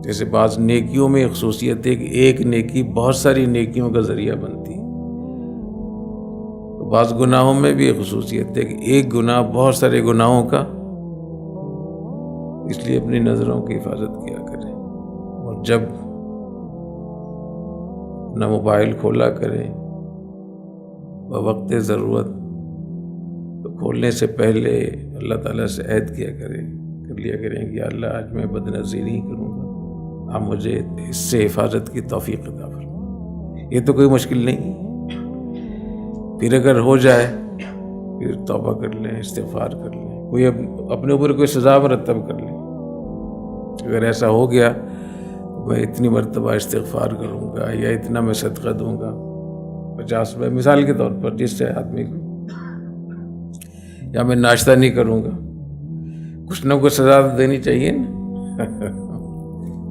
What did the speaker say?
جیسے بعض نیکیوں میں خصوصیت ہے کہ ایک نیکی بہت ساری نیکیوں کا ذریعہ بنتی ہے، تو بعض گناہوں میں بھی ایک خصوصیت ہے کہ ایک گناہ بہت سارے گناہوں کا، اس لیے اپنی نظروں کی حفاظت کیا کریں، اور جب اپنا موبائل کھولا کریں بوقت ضرورت تو کھولنے سے پہلے اللہ تعالیٰ سے عہد کر لیا کریں کہ اللہ آج میں بد نظری نہیں کروں گا، آپ مجھے اس سے حفاظت کی توفیق عطا فرمائیں۔ یہ تو کوئی مشکل نہیں ہے، پھر اگر ہو جائے پھر توبہ کر لیں، استغفار کر لیں، کوئی اپنے اوپر کوئی سزا مرتب کر لیں۔ اگر ایسا ہو گیا تو میں اتنی مرتبہ استغفار کروں گا یا اتنا میں صدقہ دوں گا 50 میں، مثال کے طور پر جس سے آدمی کو، یا میں ناشتہ نہیں کروں گا، کچھ نہ کچھ سزا دینی چاہیے نا۔